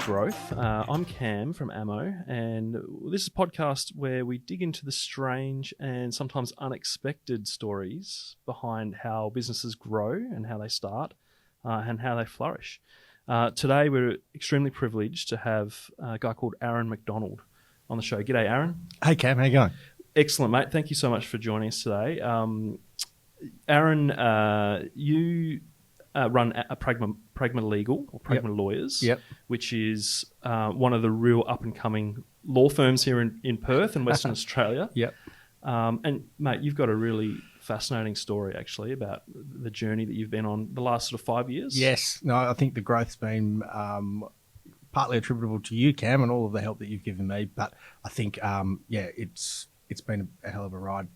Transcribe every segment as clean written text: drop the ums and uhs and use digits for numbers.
Growth. I'm Cam from Ammo, and this is a podcast where we dig into the strange and sometimes unexpected stories behind how businesses grow and how they start and how they flourish. Today, we're extremely privileged to have a guy called Aaron McDonald on the show. G'day, Aaron. Hey, Cam. How you going? Excellent, mate. Thank you so much for joining us today. Aaron, you run a Pragma Legal or Pragma Lawyers, which is one of the real up-and-coming law firms here in Perth and Western Australia. And, mate, you've got a really fascinating story, actually, about the journey that you've been on the last sort of 5 years. Yes. No, I think the growth's been partly attributable to you, Cam, and all of the help that you've given me. But I think, it's been a hell of a ride.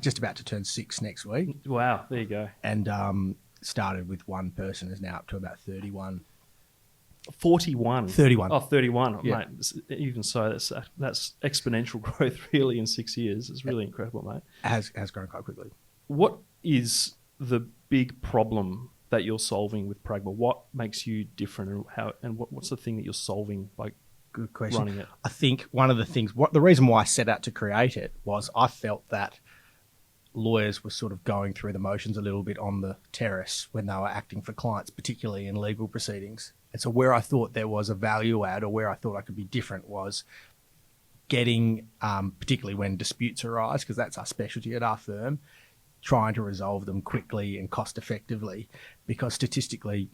Just about to turn 6 next week. Wow, there you go. And started with one person, is now up to about 31. 41? 31. Oh, 31. Yeah. Mate, even so, that's exponential growth really in 6 years. It's really incredible, mate. Has grown quite quickly. What is the big problem that you're solving with Pragma? What makes you different, and what's the thing that you're solving by Good question. running it? I think one of the things, the reason why I set out to create it was I felt that lawyers were sort of going through the motions a little bit on the terrace when they were acting for clients, particularly in legal proceedings. And so where I thought there was a value add, or where I thought I could be different, was getting, particularly when disputes arise, because that's our specialty at our firm, trying to resolve them quickly and cost effectively, because statistically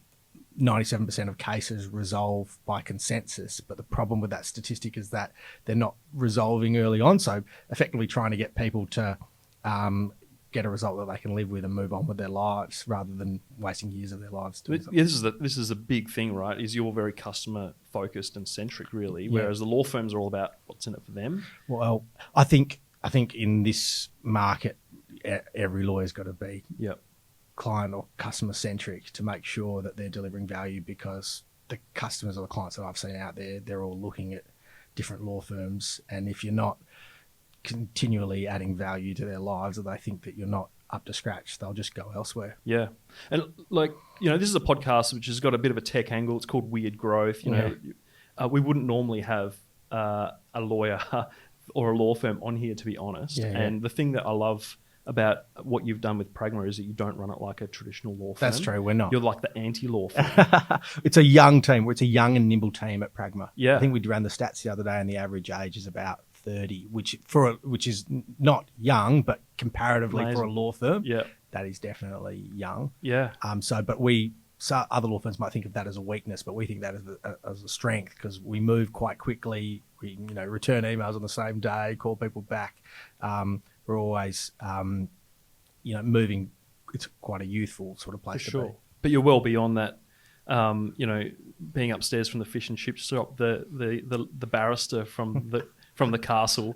97% of cases resolve by consensus. But the problem with that statistic is that they're not resolving early on. So effectively trying to get people to get a result that they can live with and move on with their lives, rather than wasting years of their lives doing something. Yeah, this is a big thing, right? Is you're very customer focused and centric, really, whereas the law firms are all about what's in it for them. Well, I think in this market, every lawyer's got to be client or customer centric to make sure that they're delivering value, because the customers or the clients that I've seen out there, they're all looking at different law firms, and if you're not continually adding value to their lives, or they think that you're not up to scratch, they'll just go elsewhere. Yeah. And this is a podcast which has got a bit of a tech angle. It's called Weird Growth. We wouldn't normally have a lawyer or a law firm on here, to be honest. And the thing that I love about what you've done with Pragma is that you don't run it like a traditional law firm. That's true, we're not. You're like the anti-law firm. It's a young team. It's a young and nimble team at Pragma. Yeah. I think we ran the stats the other day, and the average age is about 30, which is not young, but comparatively for a law firm, that is definitely young. Yeah. So other law firms might think of that as a weakness, but we think that as a strength, because we move quite quickly. We return emails on the same day, call people back. We're always moving. It's quite a youthful sort of place to be. But you're well beyond that. Being upstairs from the fish and chip shop, the barrister from the castle.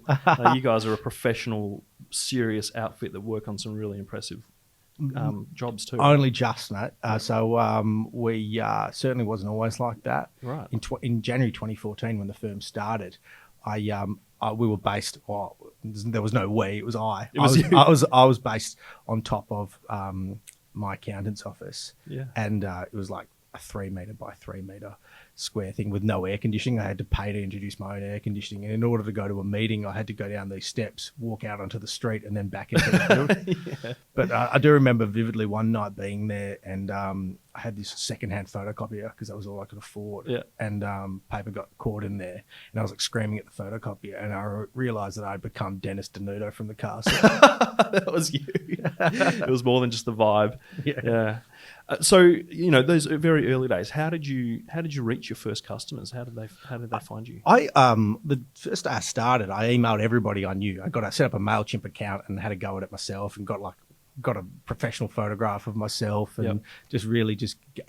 You guys are a professional, serious outfit that work on some really impressive jobs too. Only just, mate. So we certainly wasn't always like that. Right. In January 2014, when the firm started, we were based. Well, there was no we. It was I. It was you. I was based on top of my accountant's office. Yeah. And it was like a 3 metre by 3 metre square thing with no air conditioning. I had to pay to introduce my own air conditioning, and in order to go to a meeting, I had to go down these steps, walk out onto the street, and then back into the building. But I do remember vividly one night being there, and I had this second-hand photocopier because that was all I could afford. Yeah. And paper got caught in there, and I was like screaming at the photocopier, and I realised that I'd become Dennis Denuto from the castle. That was you. It was more than just the vibe. Yeah. So those very early days, how did you reach your first customers? How did they find you? The first day I started, I emailed everybody I knew. I set up a MailChimp account and had a go at it myself, and got a professional photograph of myself, and just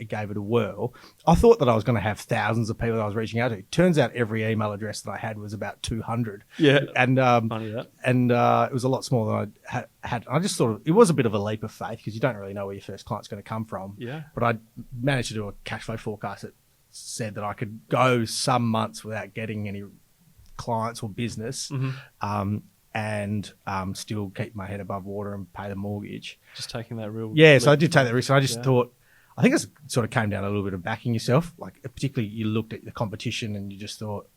gave it a whirl. I thought that I was going to have thousands of people that I was reaching out to. Turns out every email address that I had was about 200. Yeah. And funny that. And it was a lot smaller than I had. I just thought it was a bit of a leap of faith, because you don't really know where your first client's going to come from. Yeah. But I managed to do a cash flow forecast that said that I could go some months without getting any clients or business. Mm-hmm. And still keep my head above water and pay the mortgage. Just taking that real... Yeah, so I did take that risk. I just thought, I think it sort of came down a little bit of backing yourself. Like particularly you looked at the competition and you just thought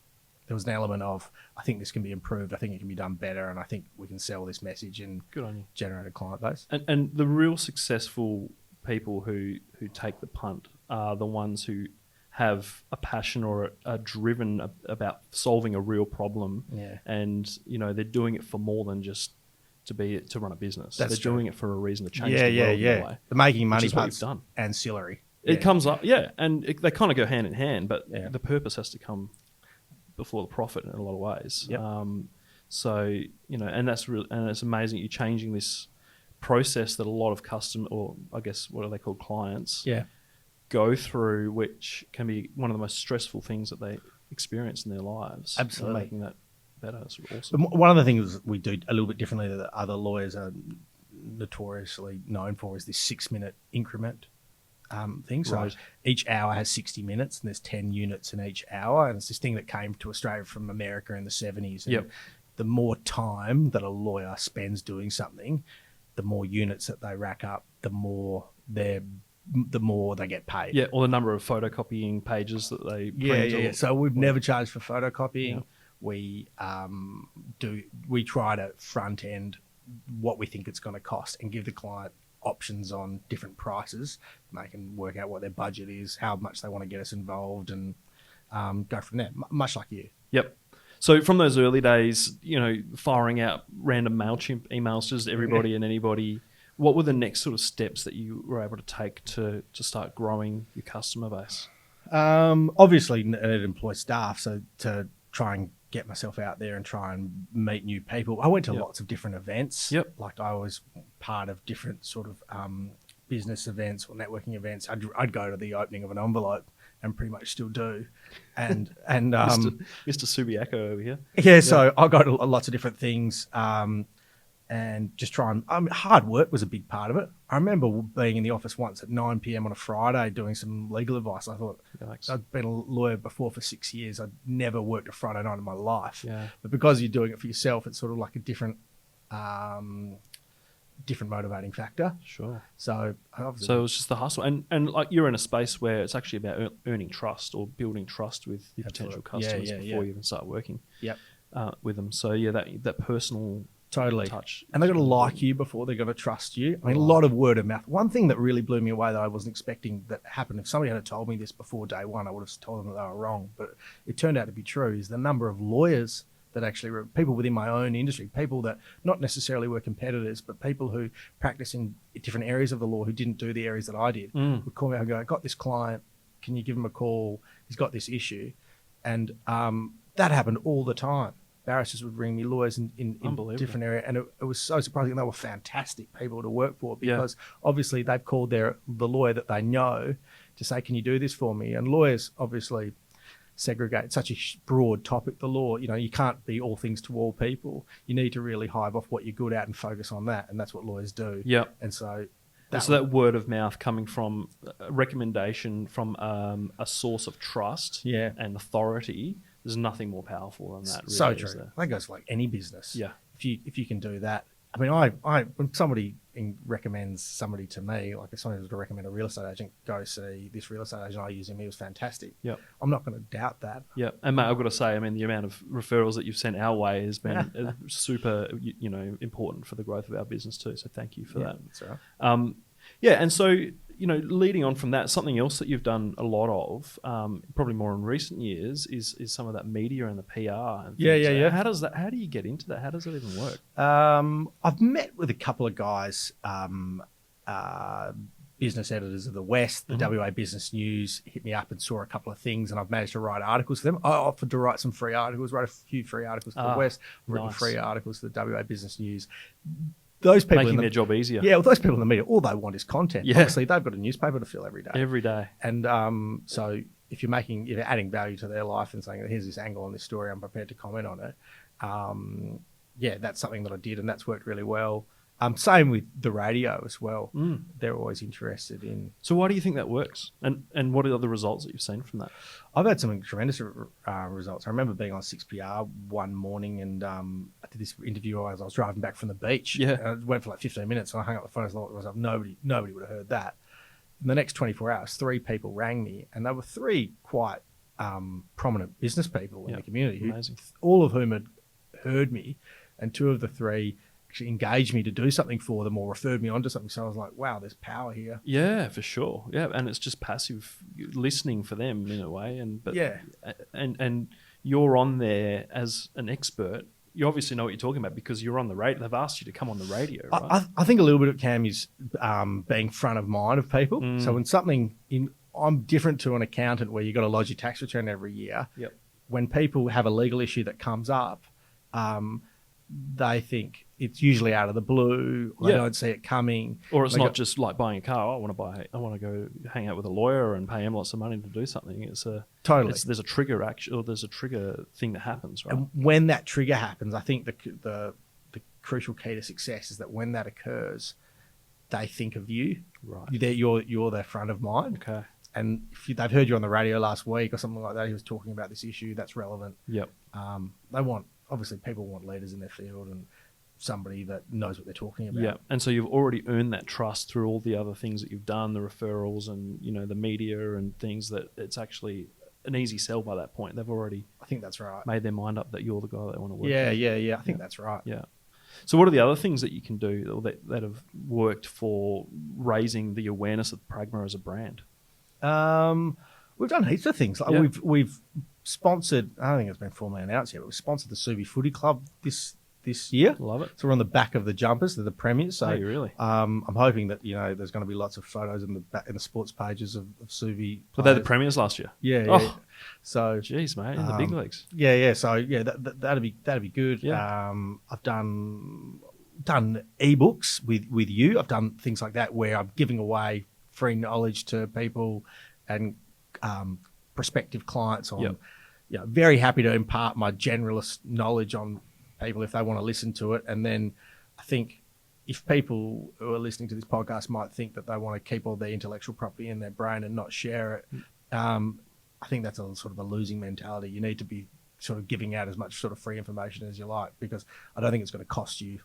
there was an element of, I think this can be improved. I think it can be done better. And I think we can sell this message and Good on you. generate a client base. And the real successful people who take the punt are the ones who have a passion or are driven about solving a real problem. Yeah. And, they're doing it for more than just to run a business. That's They're true. doing it for a reason to change the world in a way. The making money is what part's you've done. ancillary. It comes up, and they kind of go hand in hand, but Yeah. the purpose has to come before the profit in a lot of ways. Yep. So, and that's real, and it's amazing you're changing this process that a lot of or I guess what are they called, clients, go through, which can be one of the most stressful things that they experience in their lives. Absolutely. Making that better. It's awesome. But one of the things we do a little bit differently that other lawyers are notoriously known for is this 6-minute increment thing. So Right. each hour has 60 minutes and there's 10 units in each hour. And it's this thing that came to Australia from America in the 70s. And Yep. the more time that a lawyer spends doing something, the more units that they rack up, the more they get paid. Yeah, or the number of photocopying pages that they print. Yeah. So we've never charged for photocopying. Yeah. We try to front end what we think it's going to cost and give the client options on different prices. They can work out what their budget is, how much they want to get us involved, and go from there. Much like you. Yep. So from those early days, firing out random MailChimp emails to just everybody and anybody, what were the next sort of steps that you were able to take to start growing your customer base? Obviously, it employs staff, so to try and get myself out there and try and meet new people. I went to lots of different events. Yep. Like I was part of different sort of business events or networking events. I'd go to the opening of an envelope and pretty much still do. And Mr. Subiaco over here. yeah, so I go to lots of different things. And just try and hard work was a big part of it. I remember being in the office once at 9 p.m. on a Friday doing some legal advice. I thought, Yikes. I'd been a lawyer before for 6 years. I'd never worked a Friday night in my life. Yeah. But because you're doing it for yourself, it's sort of like a different motivating factor. Sure. So obviously, So it was just the hustle. And like you're in a space where it's actually about earning trust or building trust with your potential customers before you even start working with them. So that personal totally touch. And they're going to like you before they're going to trust you. I mean, a lot of word of mouth. One thing that really blew me away that I wasn't expecting that happened, if somebody had told me this before day one, I would have told them that they were wrong. But it turned out to be true, is the number of lawyers that actually were people within my own industry, people that not necessarily were competitors, but people who practice in different areas of the law who didn't do the areas that I did, would call me up and go, I got this client, can you give him a call? He's got this issue. And that happened all the time. Barristers would ring me, lawyers in different area, and it was so surprising. They were fantastic people to work for because obviously they've called the lawyer that they know to say, can you do this for me? And lawyers obviously segregate. It's such a broad topic, the law. You can't be all things to all people. You need to really hive off what you're good at and focus on that, and that's what lawyers do. Yeah. And so that word of mouth coming from a recommendation from a source of trust and authority, there's nothing more powerful than that. Really, so true. That goes for like any business. Yeah. If you can do that. I mean, I when somebody recommends somebody to me, like if somebody was to recommend a real estate agent, go see this real estate agent, I use him, he was fantastic. Yeah. I'm not going to doubt that. Yeah. And mate, I've got to say, I mean, the amount of referrals that you've sent our way has been super, important for the growth of our business too. So thank you for that. That's all right. And so, leading on from that, something else that you've done a lot of, probably more in recent years, is some of that media and the PR. And Yeah. How do you get into that? How does that even work? I've met with a couple of guys, business editors of the West, the WA Business News hit me up and saw a couple of things, and I've managed to write articles for them. I offered to write some free articles, wrote a few free articles for the West, written free articles for the WA Business News. Those people making their job easier. Yeah, well, those people in the media, all they want is content. Yeah. Obviously, they've got a newspaper to fill every day. And so if you're adding value to their life and saying, here's this angle on this story, I'm prepared to comment on it. That's something that I did, and that's worked really well. Same with the radio as well. They're always interested in. So why do you think that works? And what are the results that you've seen from that? I've had some tremendous results. I remember being on 6PR one morning, and I did this interview as I was driving back from the beach. Yeah. And I went for like 15 minutes, and I hung up the phone and thought to myself, nobody would have heard that. in the next 24 hours, 3 people rang me, and they were 3 quite prominent business people in the community, all of whom had heard me, and 2 of the 3 actually engaged me to do something for them or referred me on to something. So I was like, wow, there's power here. Yeah, for sure. Yeah, and it's just passive listening for them in a way. And you're on there as an expert. You obviously know what you're talking about because you're on the radio. They've asked you to come on the radio, right? I think a little bit of Cam is being front of mind of people. So when I'm different to an accountant where you've got to lodge your tax return every year. Yep. When people have a legal issue that comes up, they think it's usually out of the blue. Or they don't see it coming. Or it's not just like buying a car. I want to go hang out with a lawyer and pay him lots of money to do something. It's there's a trigger action, or there's a trigger thing that happens, right? And when that trigger happens, I think the crucial key to success is that when that occurs, they think of you. Right. You're their front of mind. Okay. And if they've heard you on the radio last week or something like that, he was talking about this issue that's relevant. Yep. Obviously people want leaders in their field and somebody that knows what they're talking about. Yeah. And so you've already earned that trust through all the other things that you've done, the referrals and, the media and things, that it's actually an easy sell by that point. They've already, I think that's right, made their mind up that you're the guy they want to work with. Yeah. I think that's right. Yeah. So what are the other things that you can do that have worked for raising the awareness of Pragma as a brand? We've done heaps of things. Like we've sponsored, I don't think it's been formally announced yet, but we've sponsored the Subi Footy Club this year. Love it. So we're on the back of the jumpers, they're the premiers. So really? I'm hoping that there's going to be lots of photos in the sports pages of Subi. Were they the premiers last year? Yeah. Oh. So, jeez, mate, in the big leagues. Yeah. So that'd be good. Yeah. I've done ebooks with you. I've done things like that where I'm giving away free knowledge to people and prospective clients on. Very happy to impart my generalist knowledge on people if they want to listen to it. And then I think if people who are listening to this podcast might think that they want to keep all their intellectual property in their brain and not share it, I think that's a sort of a losing mentality. You need to be sort of giving out as much sort of free information as you like, because I don't think it's going to cost you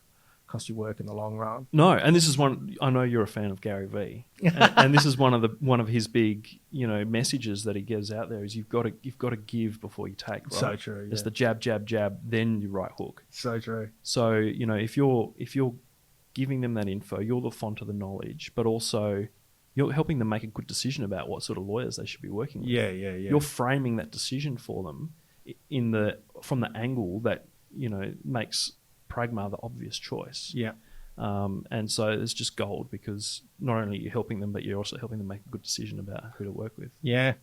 work in the long run. No, and this is one. I know you're a fan of Gary Vee, and this is one of his big messages that he gives out there is you've got to give before you take. Right? So true. Yeah. It's the jab, jab, jab, then you right hook. So true. So if you're giving them that info, you're the font of the knowledge, but also you're helping them make a good decision about what sort of lawyers they should be working with. Yeah. You're framing that decision for them from the angle that makes Pragma the obvious choice. Yeah. And so it's just gold, because not only are you helping them, but you're also helping them make a good decision about who to work with. Yeah.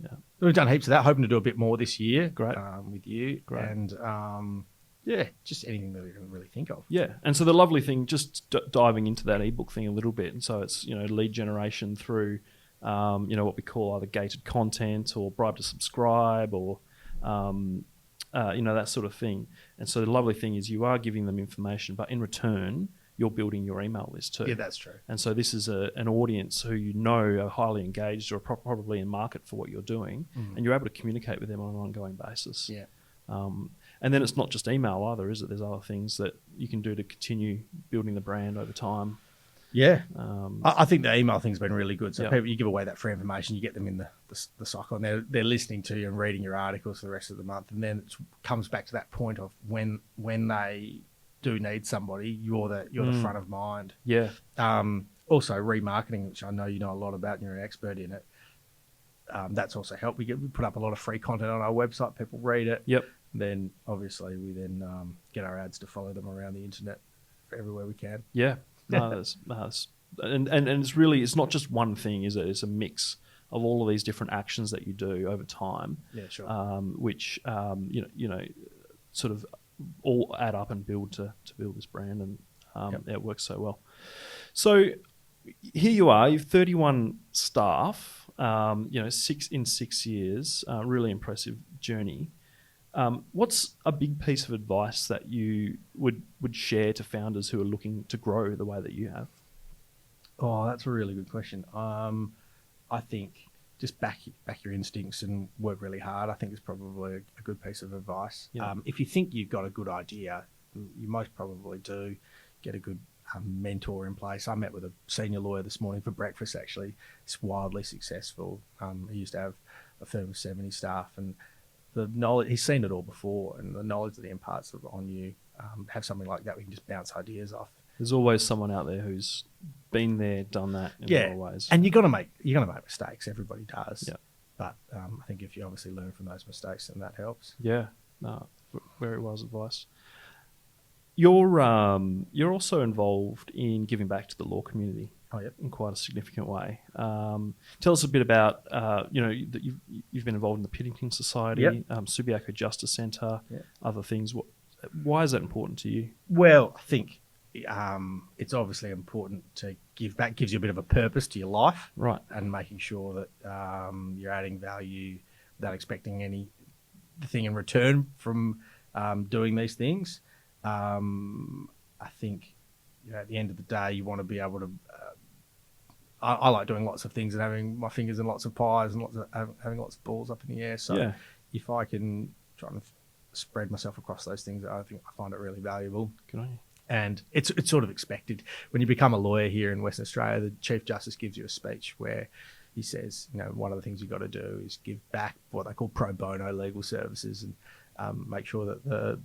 We've done heaps of that, hoping to do a bit more this year. Great. With you. Great. And just anything that you can really think of. Yeah. And so the lovely thing, just diving into that ebook thing a little bit, and so it's lead generation through what we call either gated content or bribe to subscribe or that sort of thing. And so the lovely thing is you are giving them information, but in return, you're building your email list too. Yeah, that's true. And so this is an audience who are highly engaged or probably in market for what you're doing, and you're able to communicate with them on an ongoing basis. Yeah. And then it's not just email either, is it? There's other things that you can do to continue building the brand over time. Yeah, I think the email thing's been really good. So people, you give away that free information, you get them in the cycle, and they're listening to you and reading your articles for the rest of the month. And then it comes back to that point of when they do need somebody, you're the front of mind. Yeah. Also remarketing, which I know you know a lot about, and you're an expert in it. That's also helped. We put up a lot of free content on our website. People read it. Yep. Then obviously we then get our ads to follow them around the internet everywhere we can. Yeah. And it's really, it's not just one thing, is it? It's a mix of all of these different actions that you do over time. Yeah, sure. Which sort of all add up and build to build this brand, and it works so well. So here you are, you've 31 staff. 6 years, really impressive journey. What's a big piece of advice that you would share to founders who are looking to grow the way that you have? Oh, that's a really good question. I think just back your instincts and work really hard, I think is probably a good piece of advice. Yeah. If you think you've got a good idea, you most probably do. Get a good mentor in place. I met with a senior lawyer this morning for breakfast, actually. It's wildly successful. He used to have a firm of 70 staff, and the knowledge, he's seen it all before, and the knowledge that he imparts on you, have something like that we can just bounce ideas off. There's always someone out there who's been there, done that in a lot of ways. And you're gonna make mistakes. Everybody does. Yeah. But I think if you obviously learn from those mistakes, then that helps. Yeah. No, very wise advice. You're also involved in giving back to the law community. Oh, yep. In quite a significant way. Tell us a bit about that you've been involved in the Piddington Society, Yep. Subiaco Justice Centre, Yep. other things. Why is that important to you? Well, I think it's obviously important to give back. Gives you a bit of a purpose to your life, Right. and making sure that you're adding value without expecting anything in return from doing these things. I think at the end of the day, you want to be able to. I like doing lots of things and having my fingers in lots of pies and having lots of balls up in the air. So if I can try and spread myself across those things, I find it really valuable. Good on you. And it's sort of expected. When you become a lawyer here in Western Australia, the Chief Justice gives you a speech where he says, one of the things you've got to do is give back what they call pro bono legal services, and make sure that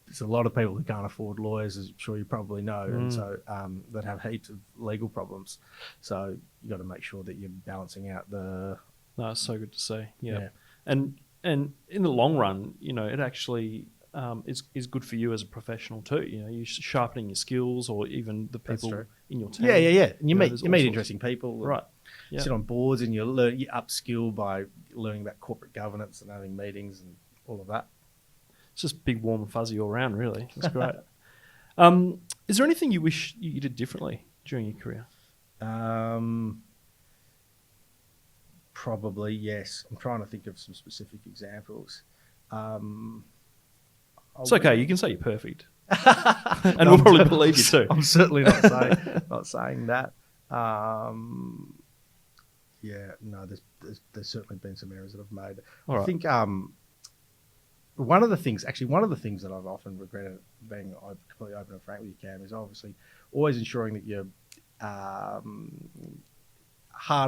there's a lot of people who can't afford lawyers, as I'm sure you probably know, and so that have heaps of legal problems. So you've got to make sure that you're balancing out the... No, it's so good to see. Yeah. And in the long run, it actually is good for you as a professional too. You're sharpening your skills, or even the people in your team. Yeah. And you meet interesting people. Right. Yeah. Sit on boards, and you upskill by learning about corporate governance and having meetings and all of that. It's just big, warm and fuzzy all around, really. That's great. Is there anything you wish you did differently during your career? Probably, yes. I'm trying to think of some specific examples. It's okay. You can say you're perfect. And we'll probably believe you too. I'm certainly not saying that. There's certainly been some errors that I've made. All right. I think one of the things that I've often regretted, being completely open and frank with you, Cam, is obviously always ensuring that you're hard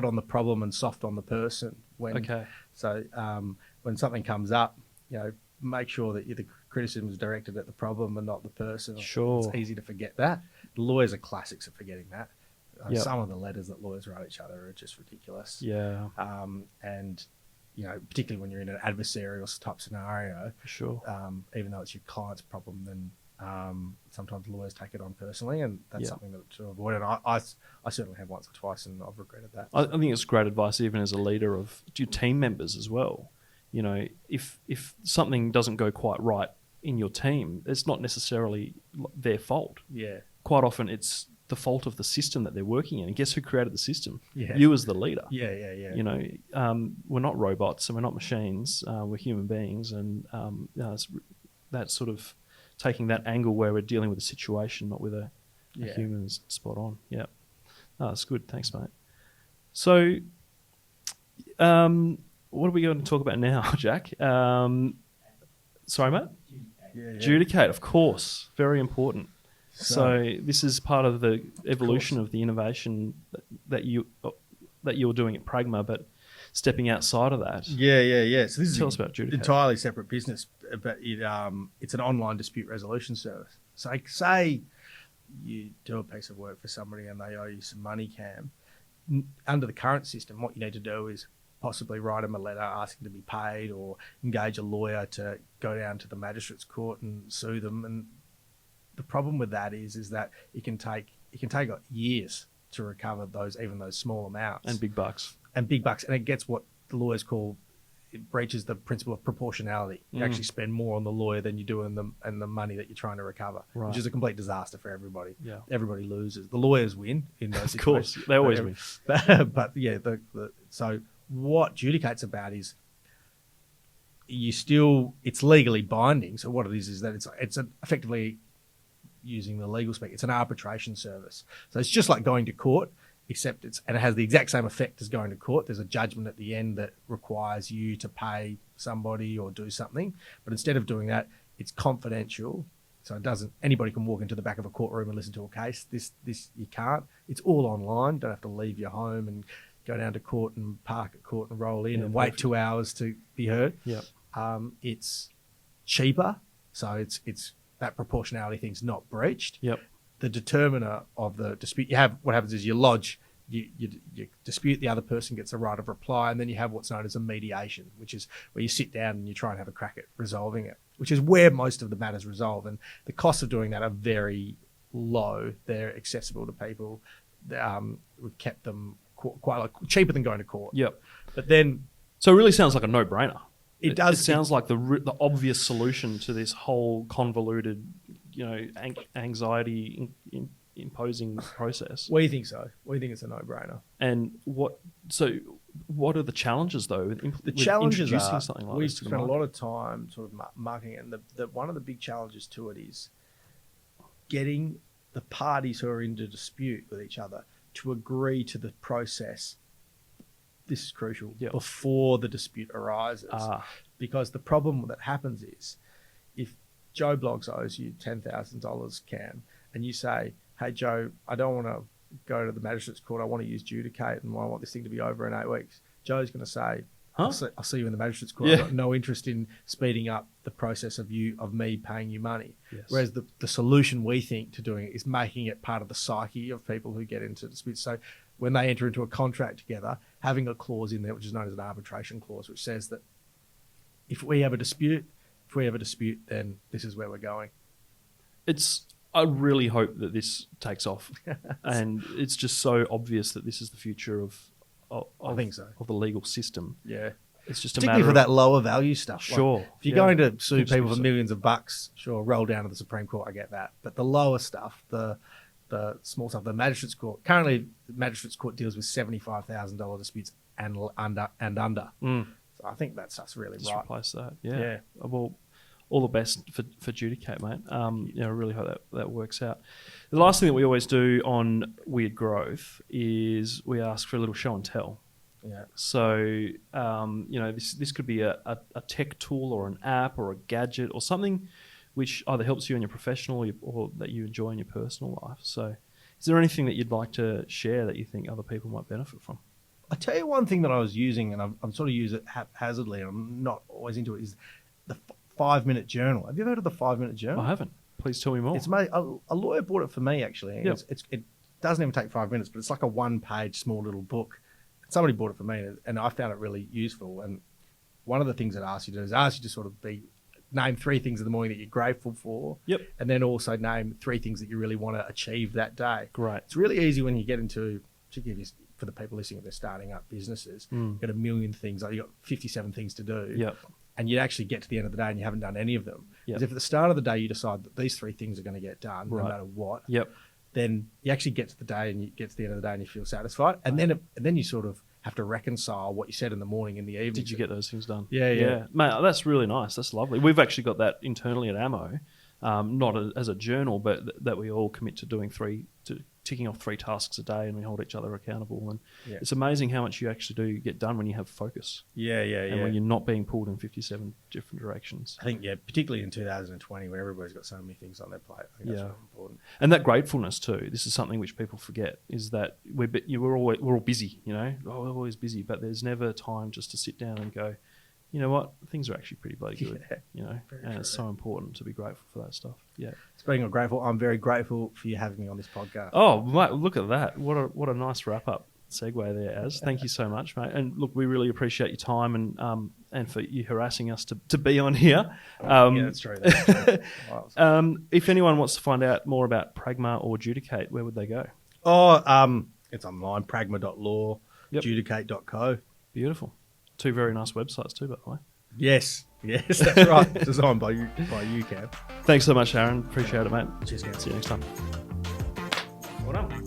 on the problem and soft on the person. So when something comes up, make sure that the criticism is directed at the problem and not the person. Sure. It's easy to forget that. The lawyers are classics at forgetting that. Yep. Some of the letters that lawyers write each other are just ridiculous. Yeah. And particularly when you're in an adversarial type scenario, For sure. Even though it's your client's problem, then sometimes lawyers take it on personally, and that's something that to avoid. And I certainly have once or twice, and I've regretted that. I think it's great advice, even as a leader of your team members as well. If something doesn't go quite right in your team, it's not necessarily their fault. Yeah. Quite often it's the fault of the system that they're working in. And guess who created the system? Yeah. You as the leader. Yeah. We're not robots and we're not machines. We're human beings. And that's sort of taking that angle where we're dealing with a situation, not with a human, is spot on. Yeah. Oh, that's good. Thanks, mate. So, what are we going to talk about now, Jack? Sorry, mate? Judicate, of course. Very important. So this is part of the evolution of the innovation that you're doing at Pragma, but stepping outside of that. Yeah. So this Tell us about Judicate. Entirely separate business, but it's an online dispute resolution service. So say you do a piece of work for somebody and they owe you some money, Cam. Under the current system, what you need to do is possibly write them a letter asking to be paid, or engage a lawyer to go down to the magistrate's court and sue them. And the problem with that is that it can take years to recover those small amounts And big bucks. And it gets what the lawyers call, it breaches the principle of proportionality. You actually spend more on the lawyer than you do in the money that you're trying to recover, which is a complete disaster for everybody. Yeah. Everybody loses. The lawyers win in those situations. Of course, they always win. But yeah, so what Judicate's about is it's legally binding. So what it is that it's effectively, using the legal speak, it's an arbitration service. So it's just like going to court, except it has the exact same effect as going to court. There's a judgment at the end that requires you to pay somebody or do something. But instead of doing that, it's confidential. So it doesn't. Anybody can walk into the back of a courtroom and listen to a case. This you can't. It's all online. Don't have to leave your home and go down to court and park at court and roll in and wait 2 hours to be heard. Yep. It's cheaper, so it's that proportionality thing's not breached. Yep. The determiner of the dispute, you have what happens is you lodge, you dispute, the other person gets a right of reply, and then you have what's known as a mediation, which is where you sit down and you try and have a crack at resolving it, which is where most of the matters resolve. And the costs of doing that are very low. They're accessible to people. We've kept them quite cheaper than going to court. Yep. But then, so it really sounds like a no-brainer. It does. It sounds like the obvious solution to this whole convoluted, anxiety imposing process. We think so. We think it's a no-brainer. And what are the challenges though? The challenges introducing are something like we this to the spent a market? lot of time sort of marketing it, and one of the big challenges to it is getting the parties who are in a dispute with each other to agree to the process. This is crucial, before the dispute arises. Because the problem that happens is if Joe Bloggs owes you $10,000, Cam, and you say, hey, Joe, I don't want to go to the magistrate's court. I want to use Judicate and I want this thing to be over in 8 weeks. Joe's going to say, I'll see you in the magistrate's court. I've got no interest in speeding up the process of me paying you money. Yes. Whereas the solution we think to doing it is making it part of the psyche of people who get into disputes. So when they enter into a contract together, having a clause in there, which is known as an arbitration clause, which says that if we have a dispute, then this is where we're going. I really hope that this takes off. And it's just so obvious that this is the future of I think so. Of the legal system. Yeah. It's just particularly a matter for that lower value stuff. Sure. Like, if you're going to sue people for millions of bucks, sure, roll down to the Supreme Court, I get that. But the lower stuff, the small stuff, the magistrate's court. Currently, the magistrate's court deals with $75,000 disputes and under. So I think that's us really just right. Replace that. Yeah. Well, all the best for Judicate, mate. I really hope that works out. The last thing that we always do on Weird Growth is we ask for a little show and tell. Yeah. So, this could be a tech tool or an app or a gadget or something which either helps you in your professional or that you enjoy in your personal life. So is there anything that you'd like to share that you think other people might benefit from? I'll tell you one thing that I was using, and I'm sort of use it haphazardly, and I'm not always into it, is the 5-minute journal. Have you ever heard of the 5-minute journal? I haven't. Please tell me more. It's a lawyer bought it for me, actually. Yep. It doesn't even take 5 minutes, but it's like a 1-page small little book. Somebody bought it for me, and I found it really useful. And one of the things it asks you to do is ask you to sort of name 3 things in the morning that you're grateful for. Yep. And then also name 3 things that you really want to achieve that day. Great. It's really easy when you get into, particularly for the people listening, if they're starting up businesses, you've got a million things, like you've got 57 things to do. Yep. And you actually get to the end of the day and you haven't done any of them. Yep. Because if at the start of the day you decide that these 3 things are going to get done, no matter what, then you actually get to the day and you get to the end of the day and you feel satisfied. And then you sort of have to reconcile what you said in the morning and the evening. Did you get those things done? Yeah. Mate, that's really nice. That's lovely. We've actually got that internally at Ammo, not as a journal, but that we all commit to doing ticking off 3 tasks a day, and we hold each other accountable. And it's amazing how much you actually do get done when you have focus. And when you're not being pulled in 57 different directions. I think, particularly in 2020 when everybody's got so many things on their plate. I think that's really important. And that gratefulness too. This is something which people forget, is that we're all busy, we're always busy, but there's never time just to sit down and go, you know what, things are actually pretty bloody good, and it's so important to be grateful for that stuff. Yeah. Speaking of grateful, I'm very grateful for you having me on this podcast. Oh, mate, look at that. What a nice wrap-up segue there, Az. Thank you so much, mate. And look, we really appreciate your time and for you harassing us to be on here. That's true. If anyone wants to find out more about Pragma or Judicate, where would they go? It's online, pragma.law, judicate.co. Beautiful. 2 very nice websites too, by the way. Yes, that's right. Designed by you, Cam. Thanks so much, Aaron. Appreciate it, mate. Cheers, Cam. See you next time. Well done.